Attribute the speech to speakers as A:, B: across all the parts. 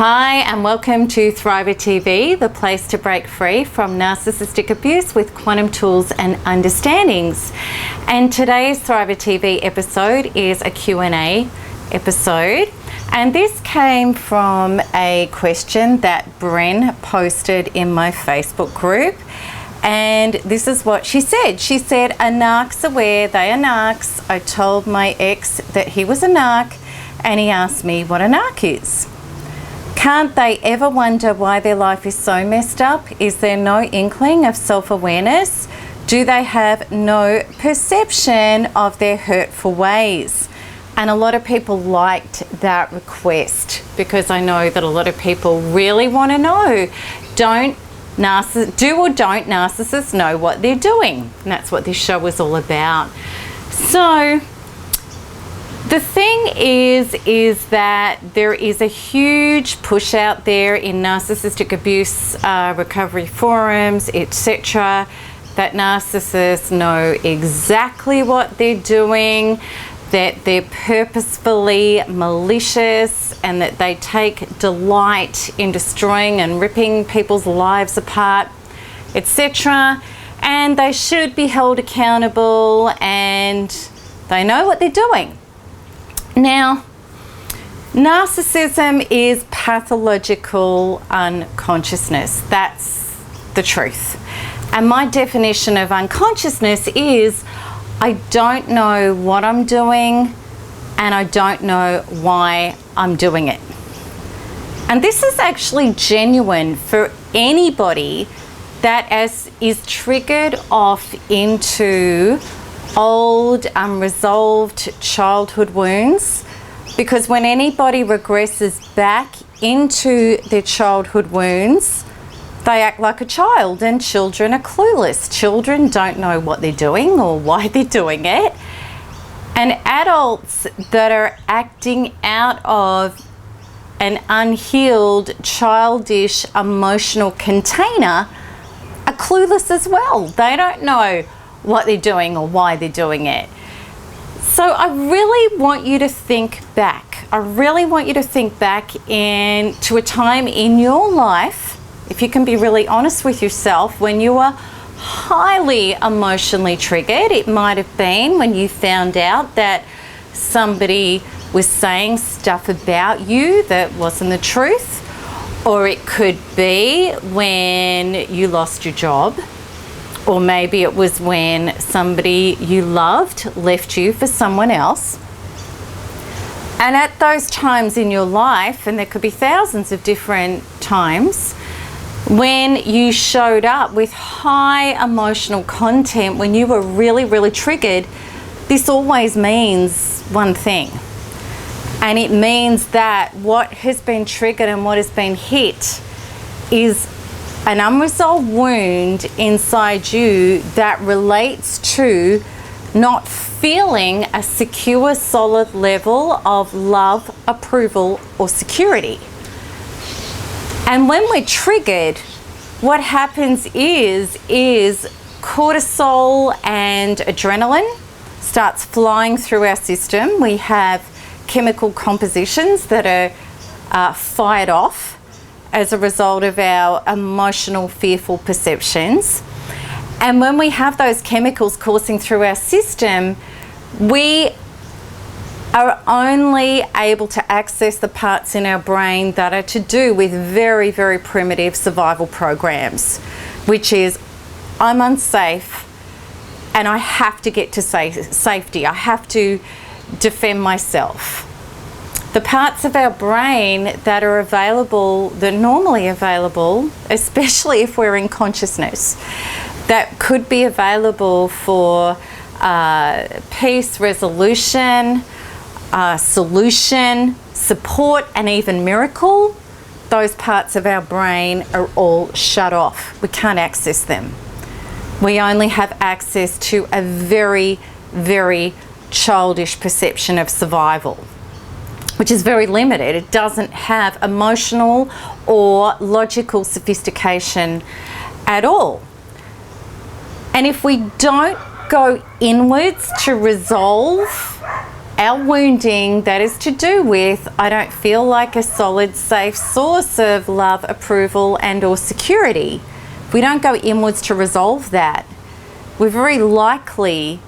A: Hi and welcome to ThriverTV, the place to break free from narcissistic abuse with quantum tools and understandings. And today's ThriverTV episode is a Q&A episode. And this came from a question that Bren posted in my Facebook group. And this is what she said. She said, "A narc's aware they are narcs. I told my ex that he was a narc and he asked me what a narc is. Can't they ever wonder why their life is so messed up? Is there no inkling of self-awareness? Do they have no perception of their hurtful ways?" And a lot of people liked that request because I know that a lot of people really want to know, do or don't narcissists know what they're doing? And that's what this show is all about. So the thing is that there is a huge push out there in narcissistic abuse recovery forums, etc., that narcissists know exactly what they're doing, that they're purposefully malicious, and that they take delight in destroying and ripping people's lives apart, etc. And they should be held accountable and they know what they're doing. Now, narcissism is pathological unconsciousness. That's the truth. And my definition of unconsciousness is I don't know what I'm doing and I don't know why I'm doing it. And this is actually genuine for anybody that is triggered off into old unresolved childhood wounds, because when anybody regresses back into their childhood wounds, they act like a child, and children are clueless. Children don't know what they're doing or why they're doing it. And adults that are acting out of an unhealed, childish, emotional container are clueless as well. They don't know what they're doing or why they're doing it. So I really want you to think back. I really want you to think back to a time in your life, if you can be really honest with yourself, when you were highly emotionally triggered. It might have been when you found out that somebody was saying stuff about you that wasn't the truth, or it could be when you lost your job, or maybe it was when somebody you loved left you for someone else. And at those times in your life, and there could be thousands of different times, when you showed up with high emotional content, when you were really, really triggered, this always means one thing. And it means that what has been triggered and what has been hit is an unresolved wound inside you that relates to not feeling a secure, solid level of love, approval, or security. And when we're triggered, what happens is cortisol and adrenaline starts flying through our system. We have chemical compositions that are fired off as a result of our emotional, fearful perceptions. And when we have those chemicals coursing through our system, we are only able to access the parts in our brain that are to do with very, very primitive survival programs, which is, I'm unsafe and I have to get to safety. I have to defend myself. The parts of our brain that are available, that are normally available, especially if we're in consciousness, that could be available for peace, resolution, solution, support, and even miracle, those parts of our brain are all shut off. We can't access them. We only have access to a very, very childish perception of survival, which is very limited. It doesn't have emotional or logical sophistication at all. And if we don't go inwards to resolve Our wounding, that is to do with, I don't feel like a solid, safe source of love, approval, and or security. If we don't go inwards to resolve that, we're very likely,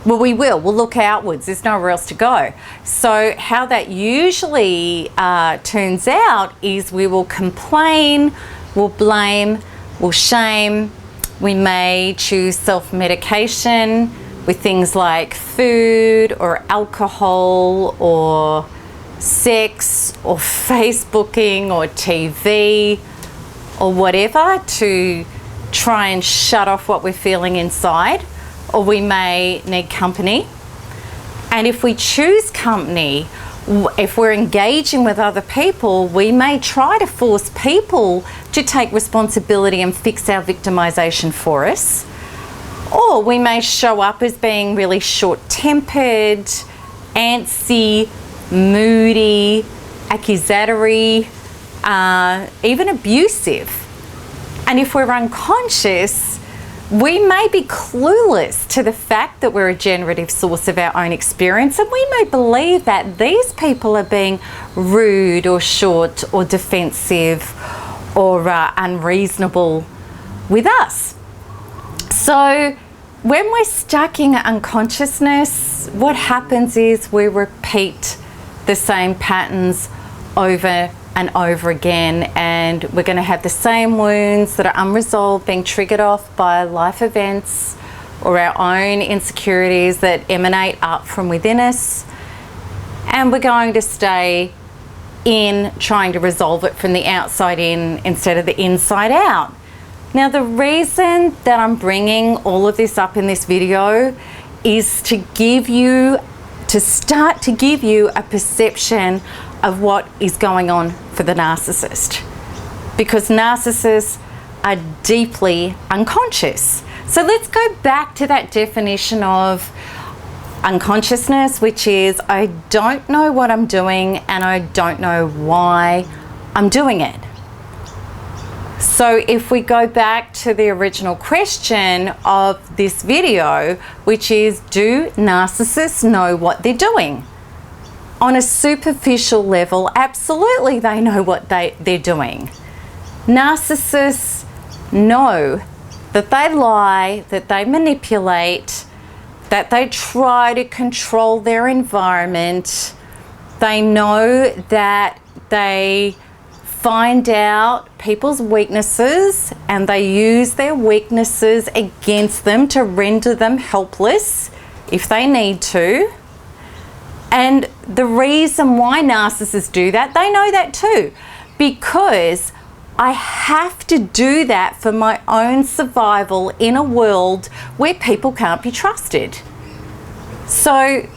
A: well, we'll look outwards. There's nowhere else to go. So how that usually turns out is we will complain, we'll blame, we'll shame. We may choose self-medication with things like food or alcohol or sex or Facebooking or TV or whatever to try and shut off what we're feeling inside. Or we may need company. And if we choose company, if we're engaging with other people, we may try to force people to take responsibility and fix our victimization for us. Or we may show up as being really short-tempered, antsy, moody, accusatory, even abusive. And if we're unconscious, we may be clueless to the fact that we're a generative source of our own experience, and we may believe that these people are being rude or short or defensive or unreasonable with us. So when we're stuck in unconsciousness, what happens is we repeat the same patterns over and over again, and we're going to have the same wounds that are unresolved being triggered off by life events or our own insecurities that emanate up from within us, and we're going to stay in trying to resolve it from the outside in instead of the inside out. Now, the reason that I'm bringing all of this up in this video is to start to give you a perception of what is going on for the narcissist, because narcissists are deeply unconscious. So let's go back to that definition of unconsciousness, which is I don't know what I'm doing and I don't know why I'm doing it. So if we go back to the original question of this video, which is, do narcissists know what they're doing? On a superficial level, absolutely they know what they're doing. Narcissists know that they lie, that they manipulate, that they try to control their environment. They know that they find out people's weaknesses and they use their weaknesses against them to render them helpless if they need to. And the reason why narcissists do that, they know that too, because I have to do that for my own survival in a world where people can't be trusted. So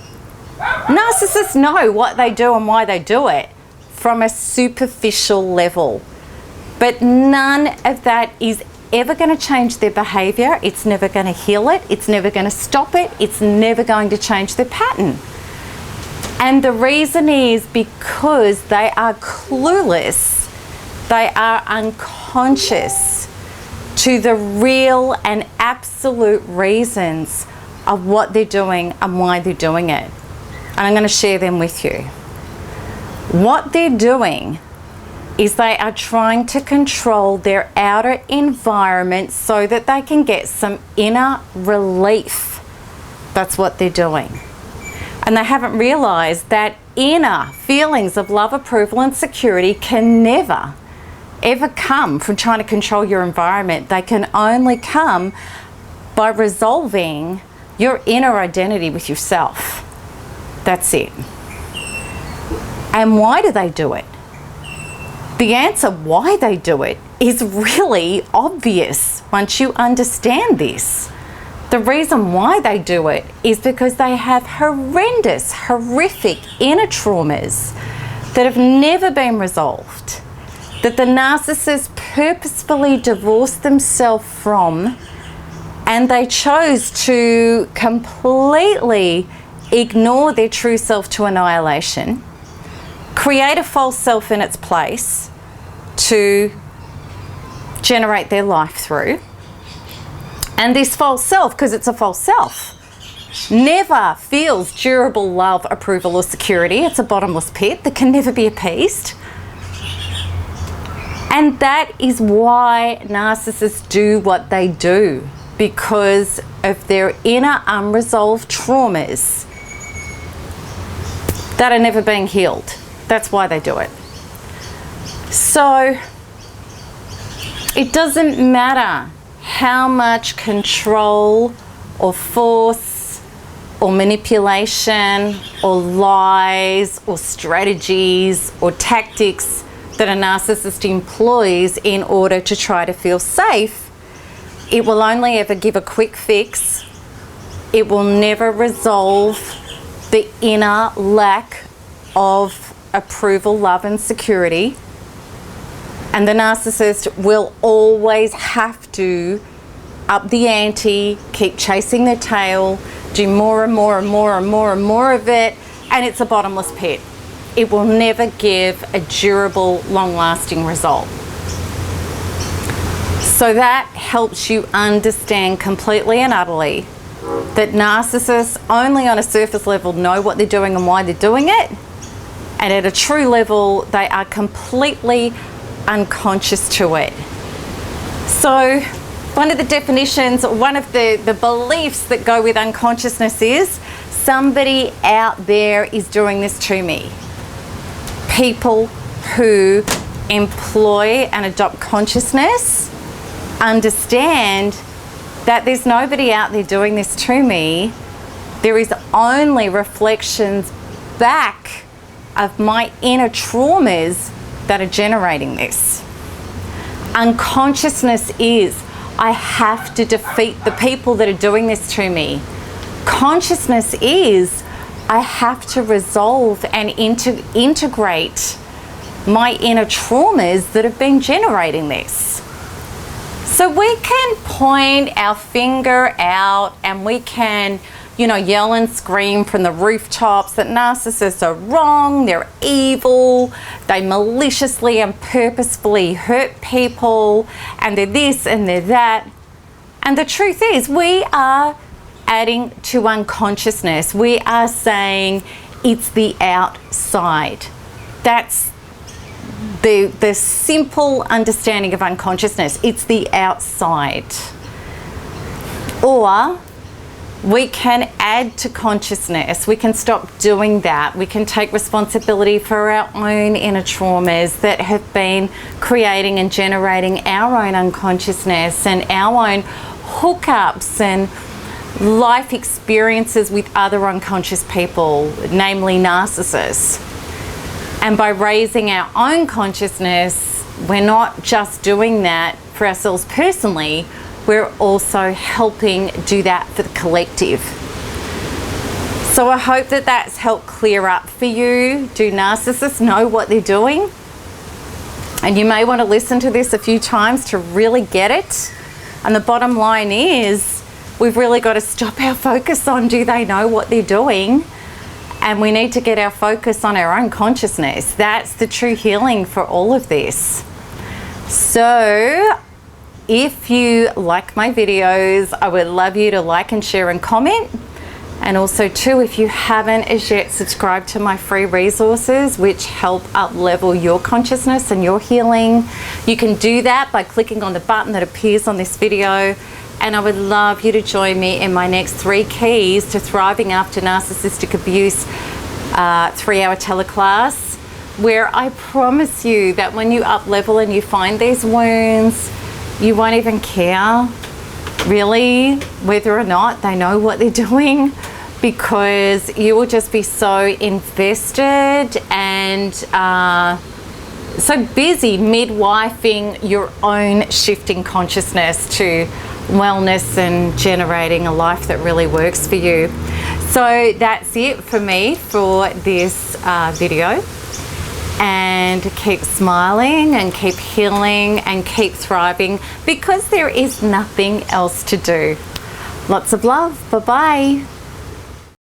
A: narcissists know what they do and why they do it from a superficial level, but none of that is ever going to change their behavior. It's never going to heal it. It's never going to stop it. It's never going to change their pattern. And the reason is because they are clueless. They are unconscious to the real and absolute reasons of what they're doing and why they're doing it. And I'm going to share them with you. What they're doing is they are trying to control their outer environment so that they can get some inner relief. That's what they're doing. And they haven't realized that inner feelings of love, approval, and security can never, ever come from trying to control your environment. They can only come by resolving your inner identity with yourself. That's it. And why do they do it? The answer why they do it is really obvious once you understand this. The reason why they do it is because they have horrendous, horrific inner traumas that have never been resolved, that the narcissist purposefully divorced themselves from, and they chose to completely ignore their true self to annihilation, create a false self in its place to generate their life through. And this false self, because it's a false self, never feels durable love, approval, or security. It's a bottomless pit that can never be appeased. And that is why narcissists do what they do, because of their inner unresolved traumas that are never being healed. That's why they do it. So it doesn't matter how much control or force or manipulation or lies or strategies or tactics that a narcissist employs in order to try to feel safe. It will only ever give a quick fix. It will never resolve the inner lack of approval, love, and security. And the narcissist will always have to up the ante, keep chasing their tail, do more and more and more and more and more of it, and it's a bottomless pit. It will never give a durable, long-lasting result. So that helps you understand completely and utterly that narcissists only on a surface level know what they're doing and why they're doing it, and at a true level they are completely unconscious to it. So one of the definitions, one of the beliefs that go with unconsciousness is somebody out there is doing this to me. People who employ and adopt consciousness understand that there's nobody out there doing this to me. There is only reflections back of my inner traumas that are generating this. Unconsciousness is, I have to defeat the people that are doing this to me. Consciousness is, I have to resolve and integrate my inner traumas that have been generating this. So we can point our finger out and we can, yell and scream from the rooftops that narcissists are wrong, they're evil, they maliciously and purposefully hurt people, and they're this and they're that. And the truth is, we are adding to unconsciousness. We are saying it's the outside. That's the simple understanding of unconsciousness. It's the outside. Or we can add to consciousness. We can stop doing that. We can take responsibility for our own inner traumas that have been creating and generating our own unconsciousness and our own hookups and life experiences with other unconscious people, namely narcissists. And by raising our own consciousness, we're not just doing that for ourselves personally, we're also helping do that for the collective. So I hope that that's helped clear up for you. Do narcissists know what they're doing? And you may want to listen to this a few times to really get it. And the bottom line is, we've really got to stop our focus on do they know what they're doing, and we need to get our focus on our own consciousness. That's the true healing for all of this. So if you like my videos, I would love you to like and share and comment. And also too, if you haven't as yet subscribed to my free resources which help up-level your consciousness and your healing, you can do that by clicking on the button that appears on this video. And I would love you to join me in my next 3 keys to thriving after narcissistic abuse 3-hour teleclass, where I promise you that when you up-level and you find these wounds, you won't even care really whether or not they know what they're doing, because you will just be so invested and so busy midwifing your own shifting consciousness to wellness and generating a life that really works for you. So that's it for me for this video. And keep smiling and keep healing and keep thriving, because there is nothing else to do. Lots of love. Bye-bye.